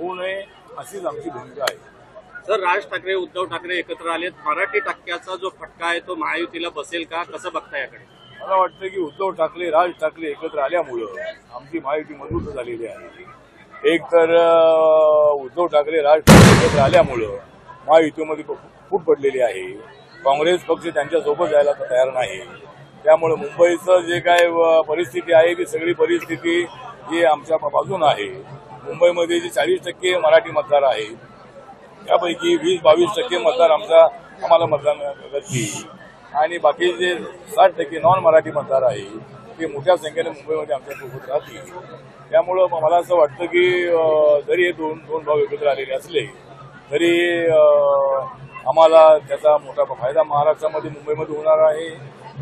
होऊ नये अशीच आमची भूमिका आहे। सर, राज ठाकरे उद्धव ठाकरे एकत्र आलेत, मराठी टक्क्याचा जो फटका आहे तो महायुतीला बसेल का, कसं बघता याकडे? मला वाटतं की उद्धव ठाकरे राज ठाकरे एकत्र आल्यामुळं आमची महायुती मजबूत झालेली आहे। एक तर उद्धव ठाकरे राज ठाकरे एकत्र आल्यामुळं महायुतीमध्ये फूट पडलेली आहे। काँग्रेस पक्ष त्यांच्यासोबत जायला तयार नाही। त्यामुळे मुंबईचं जे काय परिस्थिती आहे ती सगळी परिस्थिती जी आमच्या बाजूने आहे। मुंबईमध्ये जे 40% मराठी मतदार आहेत त्यापैकी 20-22% मतदार आम्हाला मतदान करतील आणि बाकी जे 60% नॉन मराठी मतदार आहेत ते मोठ्या संख्येने मुंबईमध्ये आमच्या सोबत राहतील। त्यामुळं मला असं वाटतं की जरी हे दोन भाव एकत्र आलेले असले तरी आम्हाला त्याचा मोठा फायदा महाराष्ट्रामध्ये मुंबईमध्ये होणार आहे।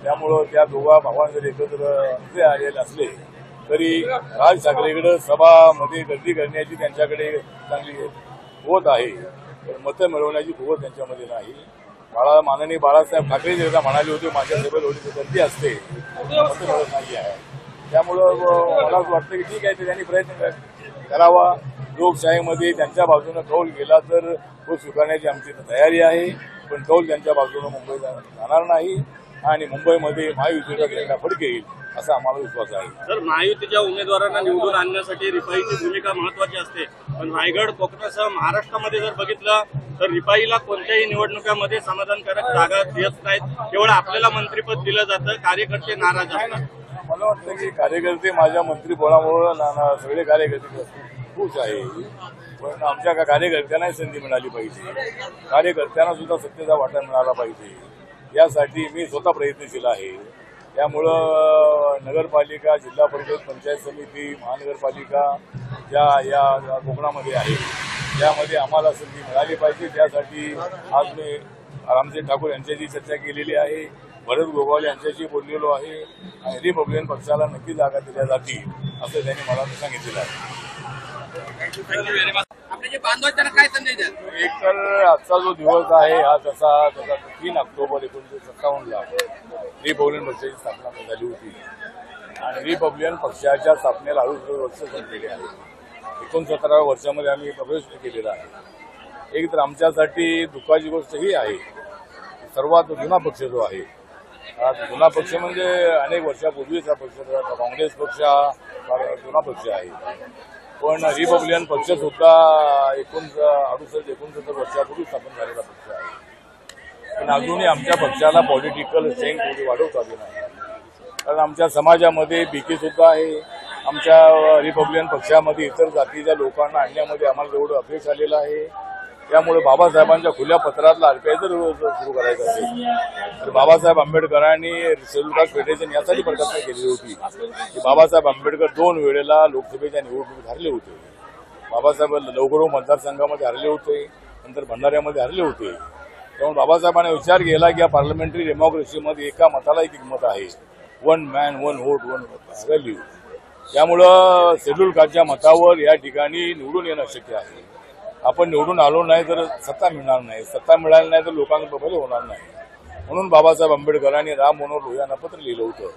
त्यामुळं त्या दोघा भावांना जर एकत्र आलेले असले तरी राज ठाकरेकडे सभामध्ये गर्दी करण्याची त्यांच्याकडे चांगली कुवत आहे, मतं मिळवण्याची कुवत त्यांच्यामध्ये नाही। माननीय बाळासाहेब ठाकरे एकदा म्हणाले होते माझ्या सभेत एवढी गर्दी असते मतं मिळत नाही आहे। त्यामुळं मला वाटतं की ठीक आहे ते त्यांनी प्रयत्न करावा। लोकशाहीमध्ये त्यांच्या बाजूने कौल गेला तर तो स्वीकारण्याची आमची तयारी आहे, पण कौल त्यांच्या बाजूने मुंबईत जाणार नाही आणि मुंबईमध्ये महायुतीचा झेंडा फडकेल येईल असा आम्हाला विश्वास आहे। तर महायुतीच्या उमेदवारांना निवडून आणण्यासाठी रिपाईची भूमिका महत्वाची असते, पण रायगड कोकणासह महाराष्ट्रामध्ये जर बघितलं तर रिपाईला कोणत्याही निवडणुकांमध्ये समाधानकारक जागा देत नाहीत, केवळ आपल्याला मंत्रिपद दिलं जातं, कार्यकर्ते नाराज असतात। मला वाटतं की कार्यकर्ते माझ्या मंत्रिपदामुळे सगळे कार्यकर्ते खुश आहे, पण आमच्या कार्यकर्त्यांनाही संधी मिळाली पाहिजे, कार्यकर्त्यांना सुद्धा सत्तेचा वाटा मिळाला पाहिजे यासाठी मी स्वतः प्रयत्नशील आहे। त्यामुळं नगरपालिका, जिल्हा परिषद, पंचायत समिती, महानगरपालिका ज्या या कोकणामध्ये आहे त्यामध्ये आम्हाला संधी मिळाली पाहिजे। त्यासाठी आज मी रामसिंग ठाकूर यांच्याशी चर्चा केलेली आहे, भरत गोगावले यांच्याशी बोललेलो आहे आणि रिपब्लिकन पक्षाला नक्की जागा दिल्या जातील असं त्यांनी मला सांगितलेलं आहे। काय संदेश द्याल? एक तर आजचा जो दिवस आहे हा तसा 3 ऑक्टोबर 1957ला रिपब्लिकन पक्षाची स्थापना झाली होती आणि रिपब्लिकन पक्षाच्या स्थापनेला 68 वर्ष संपलेली आहे। 69व्या वर्षामध्ये आम्ही प्रवेश केलेला आहे। एक तर आमच्यासाठी दुःखाची गोष्ट ही आहे सर्वात जुना पक्ष जो आहे, जुना पक्ष म्हणजे अनेक वर्षापूर्वीचा पक्ष, काँग्रेस पक्ष हा जुना पक्ष आहे, पण रिपब्लिकन पक्ष सुद्धा 68-69 वर्षापूर्वी स्थापन झालेला पक्ष आहे। पण अजूनही आमच्या पक्षाला पॉलिटिकल स्ट्रेंथ थोडी वाढवता आली नाही, कारण आमच्या समाजामध्ये बीके सुद्धा आहे। आमच्या रिपब्लिकन पक्षामध्ये इतर जातीच्या लोकांना आणण्यामध्ये आम्हाला एवढं अपयश आलेलं आहे। त्यामुळे बाबासाहेबांच्या खुल्या पत्रातला आरपीआय जर सुरू करायचं असेल तर बाबासाहेब आंबेडकरांनी शेड्यूल कास्ट फेडरेशन यासाठी प्रकल्प केली होती की बाबासाहेब आंबेडकर 2 वेळेला लोकसभेच्या निवडणुकीत हरले होते। बाबासाहेब लवकरो मतदारसंघामध्ये हरले होते, नंतर भंडाऱ्यामध्ये हरले होते। त्यामुळे बाबासाहेबांनी विचार केला की या पार्लमेंटरी डेमोक्रेसीमध्ये एका मताला एक किंमत आहे, 1 मॅन 1 व्होट 1 व्हॅल्यू। त्यामुळं शेड्यूल कास्टच्या मतावर या ठिकाणी निवडून येणं शक्य आहे। आपण निवडून आलो नाही तर सत्ता मिळणार नाही, सत्ता मिळाली नाही तर लोकांना बदल होणार नाही। म्हणून बाबासाहेब आंबेडकरांनी राम मनोहर लोहियांना पत्र लिहिलं होतं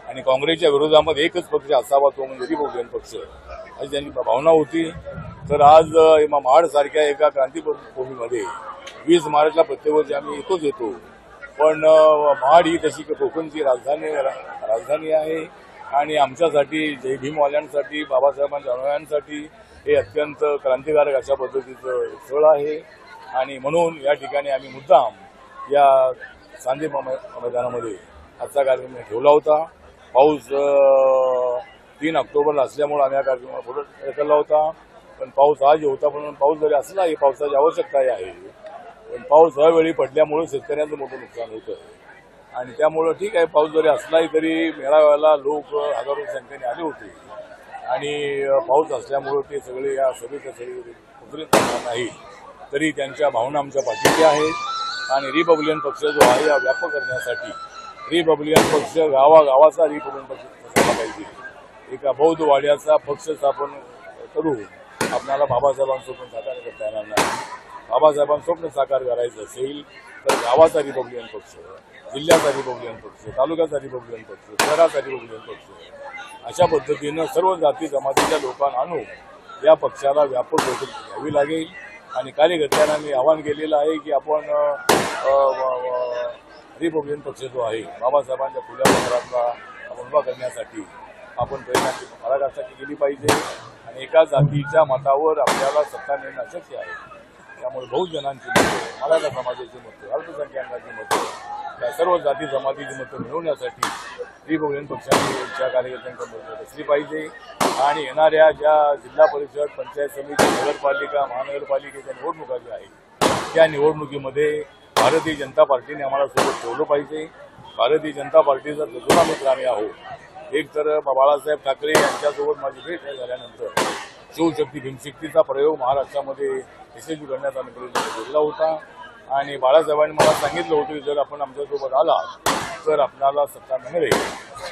आणि काँग्रेसच्या विरोधामध्ये एकच पक्ष असावा तो म्हणजे रिपब्लिकन पक्ष अशी त्यांची भावना होती। तर आज महाडसारख्या एका क्रांतीभूमीमध्ये 20 मार्चला प्रत्येक वर्षी आम्ही येतो, पण महाड ही तशी कोकणची राजधानी आहे आणि आमच्यासाठी जय भीमवाल्यांसाठी, बाबासाहेबांच्या अनुयायांसाठी हे अत्यंत क्रांतिकारक अशा पद्धतीचं स्थळ आहे आणि म्हणून या ठिकाणी आम्ही मुद्दाम या सांजे मैदानामध्ये आजचा कार्यक्रम ठेवला होता। पाऊस 3 ऑक्टोबरला असल्यामुळे आम्ही या कार्यक्रमाला पुढे ढकलला होता, पण पाऊस आज होता, म्हणून पाऊस जरी असलाही पावसाची आवश्यकता आहे, पण पाऊस अवेळी पडल्यामुळे शेतकऱ्यांचं मोठं नुकसान होतं आणि त्यामुळं ठीक आहे पाऊस जरी असलाही तरी मेळाव्याला लोक हजारो संख्येने आले होते आणि पाऊस असल्यामुळे ते सगळे या सभेच्या सगळे उतरत नाही, तरी त्यांच्या भावना आमच्या पाठीशी आहेत आणि रिपब्लिकन पक्ष जो आहे हा व्यापक करण्यासाठी रिपब्लिकन पक्ष गावागावाचा रिपब्लिकन पक्ष झाला पाहिजे। एका बौद्ध वाड्याचा पक्ष स्थापन करून आपल्याला बाबासाहेबांचं स्वप्न साकार करता येणार नाही। बाबासाहेबांचं स्वप्न साकार करायचं असेल तर गावाचा रिपब्लिकन पक्ष, जिल्ह्याचा रिपब्लिकन पक्ष, तालुक्याचा रिपब्लिकन पक्ष, शहराचा रिपब्लिकन पक्ष अशा पद्धतीनं सर्व जाती जमातीच्या लोकांना आणून या पक्षाला व्यापक बैठक घ्यावी लागेल आणि कार्यकर्त्यांना मी आवाहन केलेलं आहे की आपण रिपब्लिकन पक्ष जो आहे बाबासाहेबांच्या खुल्या पत्राचा उभा करण्यासाठी आपण प्रयत्नाची पराकाष्ठा केली पाहिजे आणि एका जातीच्या मतावर आपल्याला सत्ता मिळणं अशक्य आहे. त्यामुळे बहुजनांची मतं, मराठा समाजाची मतं, अल्पसंख्याकांची मतं, या सर्व जाती जमातीची मतं मिळवण्यासाठी रिपब्लिकन पक्षाच्या कार्यकर्त्यांच्या मतं असली पाहिजे आणि येणाऱ्या ज्या जिल्हा परिषद, पंचायत समिती, नगरपालिका, महानगरपालिकेच्या निवडणुका ज्या आहेत त्या निवडणुकीमध्ये भारतीय जनता पार्टीने आम्हाला सोबत ठेवलं पाहिजे. भारतीय जनता पार्टीचा जुना मित्र आम्ही आहोत. एक तर बाळासाहेब ठाकरे यांच्यासोबत माझी भेट झाल्यानंतर शिवशक्ती भीमशक्तीचा प्रयोग महाराष्ट्रामध्ये यशस्वी करण्याचा आम्ही प्रयत्न केला होता आणि बाळासाहेबांनी मला सांगितलं होतं की जर आपण आमच्यासोबत आला तर आपल्याला सत्ता मिळेल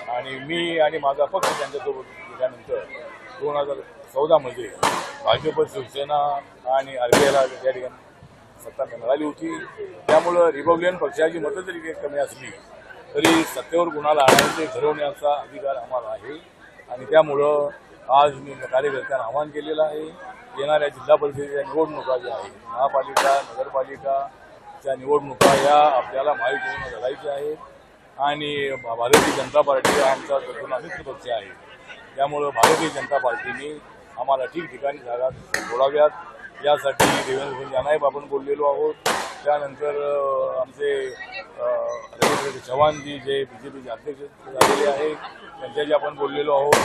आणि मी आणि माझा पक्ष त्यांच्यासोबत गेल्यानंतर 2014 भाजप, शिवसेना आणि आरबीआयला त्या ठिकाणी सत्ता मिळाली होती. त्यामुळं रिपब्लिकन पक्षाची मतं जरी कमी असली तरी सत्तेवर कुणाला आणायचे ठरवण्याचा अधिकार आम्हाला आहे आणि त्यामुळं आज मी कार्यकर्त्यांना आवाहन केलेलं आहे. येणाऱ्या जिल्हा परिषदेच्या निवडणुका ज्या आहेत, महापालिका, नगरपालिकाच्या निवडणुका या आपल्याला महायुतीने लढायच्या आहेत आणि भारतीय जनता पार्टी हा आमचा जुना मित्र पक्ष आहे. त्यामुळं भारतीय जनता पार्टीने आम्हाला ठिकठिकाणी जागा सोडाव्यात यासाठी देवेंद्र फडणवीस आपण बोललेलो आहोत. त्यानंतर आमचे रवींद्र चव्हाणजी जे बीजेपीचे अध्यक्ष झालेले आहेत त्यांच्याशी आपण बोललेलो आहोत.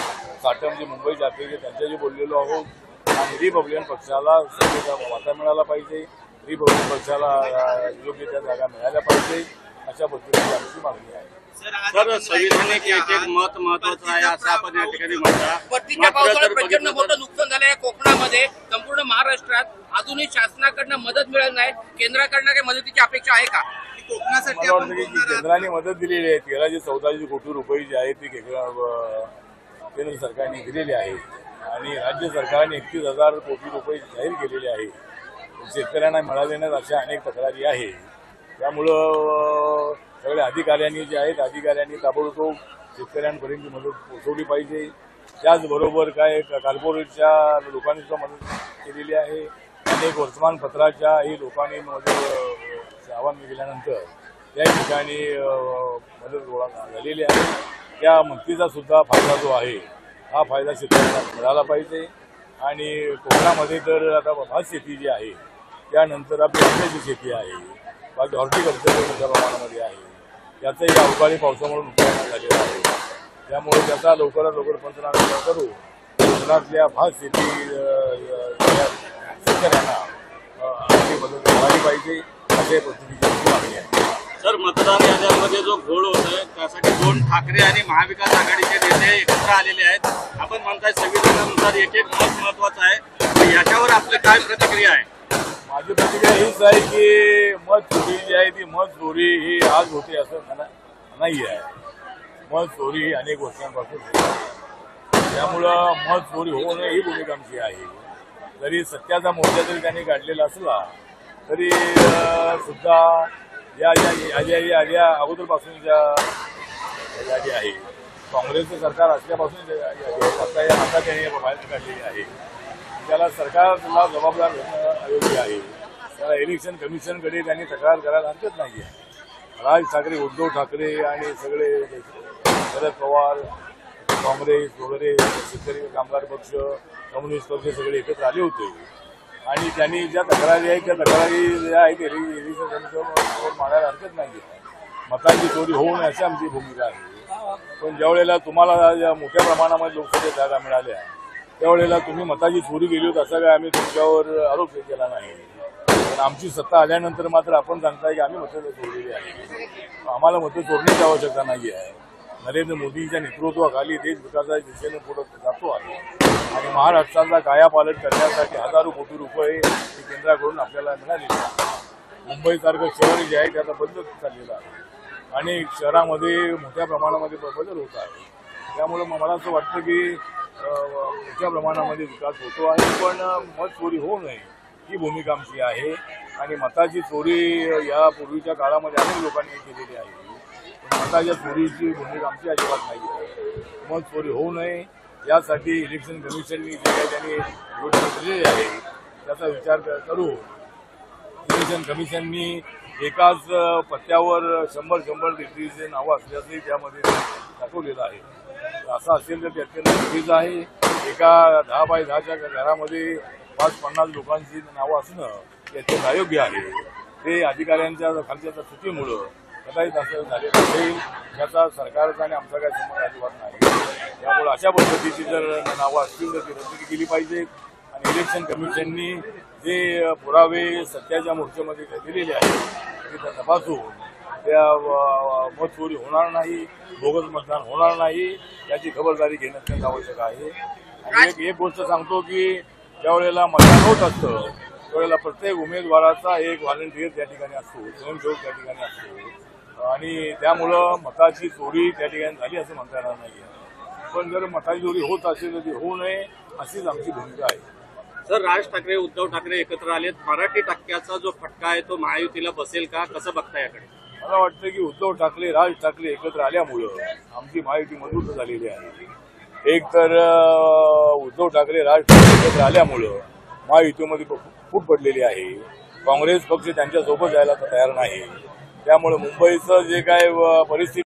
साटम जे मुंबईचे अध्यक्ष त्यांच्याशी बोललेलो आहोत आणि रिपब्लिकन पक्षाला सत्तेचा वाटा मिळाला पाहिजे, रिपब्लिकन पक्षाला योग्य त्या जागा मिळाल्या पाहिजे अशा पद्धतीची आमची मागणी आहे. सर, संविधानिक एक मत महत्वाचं आहे असं आपण या ठिकाणी म्हणता. परतीच्या पावसाळ्यात प्रचंड मोठं नुकसान झालं आहे कोकणामध्ये, संपूर्ण महाराष्ट्रात. अजूनही शासनाकडनं मदत मिळत नाही. केंद्राकडनं काही मदतीची अपेक्षा आहे का? कोकणासाठी मला वाटतं की केंद्राने मदत दिलेली आहे. 1314 कोटी रुपये जे आहेत ती केंद्र सरकारने दिलेली आहे आणि राज्य सरकारने 31,000 कोटी रुपये जाहीर केलेले आहे. शेतकऱ्यांना मिळाले नाहीत अशा अनेक तक्रारी आहे. त्यामुळं सगळ्या अधिकाऱ्यांनी जे आहेत अधिकाऱ्यांनी ताबडतोब शेतकऱ्यांपर्यंत मदत पोहोचवली पाहिजे. त्याचबरोबर काय कॉर्पोरेटच्या लोकांनी सुद्धा मदत केलेली आहे. अनेक वर्तमानपत्राच्याही लोकांनी मदत आवाहन केल्यानंतर त्या ठिकाणी मदत गोळा झालेली आहे. त्या मदतीचा सुद्धा फायदा जो आहे हा फायदा शेतकऱ्यांना मिळाला पाहिजे आणि कोकणामध्ये तर आता भात शेती जी आहे त्यानंतर आपली आंब्याची शेती आहे, बाकी हॉर्टिकल्चर मोठ्या प्रमाणामध्ये आहे. याचंही अवकाळी पावसामुळे नुकसान झालेलं आहे. त्यामुळे त्याचा लवकरात लवकर पंचनामा करू कोकणातल्या भात शेती शेतकऱ्यांना आर्थिक मदत मिळाली पाहिजे अशा पद्धतीची मागणी आहे. सर, मतदार याद्यांमध्ये जो घोळ होतोय त्यासाठी 2 ठाकरे आणि महाविकास आघाडीचे नेते एकत्र आलेले आहेत. आपण म्हणताय संविधानानुसार एक एक मत महत्वाचं आहे. याच्यावर आपली काय प्रतिक्रिया आहे? माझी प्रतिक्रिया हीच आहे की मत चोरी जी आहे ती मत चोरी ही आज होते असं नाही आहे. मत चोरी ही अनेक वर्षांपासून होत आहे. त्यामुळं मत चोरी होऊ नये ही भूमिका आमची आहे. जरी सत्याचा मोर्चा जरी त्यांनी काढलेला असला तरी सुद्धा या अगोदरपासून ज्या यादी आहे काँग्रेसचं सरकार असल्यापासून आता या हातात बाहेर काढलेली आहे त्याला सरकारला जबाबदार धरणं अयोग्य आहे. त्याला इलेक्शन कमिशनकडे त्यांनी तक्रार करायला हरकत नाही आहे. राज ठाकरे, उद्धव ठाकरे आणि सगळे शरद पवार, काँग्रेस वगैरे शेतकरी कामगार पक्ष, कम्युनिस्ट पक्ष सगळे एकत्र आले होते आणि त्यांनी ज्या तक्रारी आहेत त्या तक्रारी ज्या आहेत इलेक्शन कमिशनवर मांडायला हरकत नाही आहे. मतांची चोरी होऊ नये अशी आमची भूमिका आहे. पण ज्यावेळेला तुम्हाला ज्या मोठ्या प्रमाणामध्ये लोकसभेत जागा मिळाल्या त्यावेळेला तुम्ही मताची चोरी केली होती असा काय आम्ही तुमच्यावर आरोप केला नाही. पण आमची सत्ता आल्यानंतर मात्र आपण सांगताय की आम्ही मतं चोरलेली आहे. आम्हाला मतं चोरण्याची आवश्यकता नाही आहे. नरेंद्र मोदींच्या नेतृत्वाखाली देश विकासाच्या दिशेने पुढे जातो आहे आणि महाराष्ट्राचा कायापालट करण्यासाठी हजारो कोटी रुपये केंद्राकडून आपल्याला मिळालेले आहेत. मुंबईसारखं शहर जे आहे ते आता बंद चाललेलं आहे आणि शहरामध्ये मोठ्या प्रमाणामध्ये बदल होत आहे. त्यामुळे मला असं वाटतं की मोठ्या प्रमाणामध्ये विकास होतो आहे पण मत चोरी होऊ नये ही भूमिका आमची आहे आणि मताची चोरी या पूर्वीच्या काळामध्ये अनेक लोकांनी केलेली आहे. मताच्या चोरीची भूमिका आमची अजिबात नाही आहे. मत चोरी होऊ नये यासाठी इलेक्शन कमिशननी जे काही त्यांनी निवडणूक दिलेली आहे त्याचा विचार करू इलेक्शन कमिशननी एकाच पत्त्यावर 100 व्यक्तीचे नावं असल्याचंही त्यामध्ये दाखवलेलं आहे. असं असेल तर ते अत्यंत चुकीचं आहे. एका 10 बाय 10च्या घरामध्ये 5-50 लोकांची नावं असणं हे अत्यंत अयोग्य आहे. ते अधिकाऱ्यांच्या खालच्या चुकीमुळं कदाचित असं झालेलं असेल त्याचा सरकारचा आणि आमचा काही संबंध अजिबात नाही. त्यामुळे अशा पद्धतीची जर नावं असतील तर ती रद्द केली पाहिजेत आणि इलेक्शन कमिशननी जे पुरावे सत्याच्या मोर्चामध्ये दिलेले आहेत ते तपासून त्या मत चोरी होणार नाही, बोगस मतदान होणार नाही याची खबरदारी घेणं अत्यंत आवश्यक आहे. आणि एक गोष्ट सांगतो की ज्यावेळेला मतदान होत असतं त्यावेळेला प्रत्येक उमेदवाराचा एक व्हॉलंटियर त्या ठिकाणी असतो, स्वयंसेवक त्या ठिकाणी असतो आणि त्यामुळं मताची चोरी त्या ठिकाणी झाली असं म्हणता येणार नाही. पण जर मताची चोरी होत असेल तर ती होऊ नये अशीच आमची भूमिका आहे. सर, राज ठाकरे उद्धव ठाकरे एकत्र आलेत. मराठी टक्क्याचा जो फटका आहे तो महायुतीला बसेल का, कसं बघता याकडे? मला वाटतं की उद्धव ठाकरे राज ठाकरे एकत्र आल्यामुळं आमची महायुती मजबूत झालेली आहे. एक तर उद्धव ठाकरे राज ठाकरे एकत्र आल्यामुळं महायुतीमध्ये फूट पडलेली आहे. काँग्रेस पक्ष त्यांच्यासोबत जायला तयार नाही. त्यामुळे मुंबईचं जे काय परिस्थिती